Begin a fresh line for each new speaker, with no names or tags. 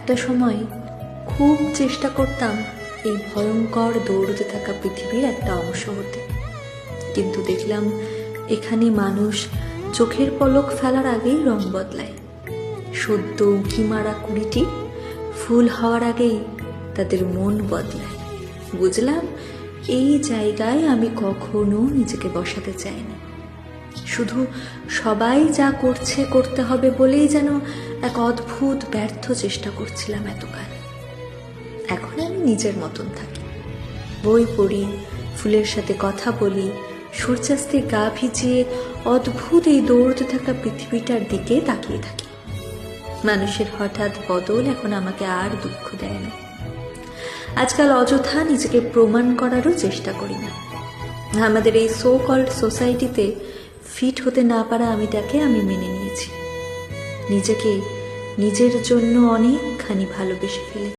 একটা সময় খুব চেষ্টা করতাম এই ভয়ঙ্কর দৌড়তে থাকা পৃথিবীর একটা অংশ হতে, কিন্তু দেখলাম এখানে মানুষ চোখের পলক ফেলার আগেই রং বদলায়। সদ্য উঁকি মারা কুড়িটি ফুল হওয়ার আগেই তাদের মন বদলায়। বুঝলাম এই জায়গায় আমি কখনো নিজেকে বসাতে চাইনি। শুধু সবাই যা করছে করতে হবে বলেই যেন এক অদ্ভুত ব্যর্থ চেষ্টা করছিলাম এতকাল। এখন আমি নিজের মতন থাকি, বই পড়ি, ফুলের সাথে কথা বলি, সূর্যাস্তে গা ভিজিয়ে অদ্ভুত এই দৌড়তে থাকা পৃথিবীটার দিকে তাকিয়ে থাকি। মানুষের হঠাৎ বদল এখন আমাকে আর দুঃখ দেয় না। আজকাল অযথা নিজেকে প্রমাণ করারও চেষ্টা করি না। আমাদের এই সো কল্ড সোসাইটিতে ফিট হতে না পারা আমিটাকে আমি মেনে নিয়েছি। নিজেকে নিজের জন্য অনেকখানি ভালোবেসে ফেলে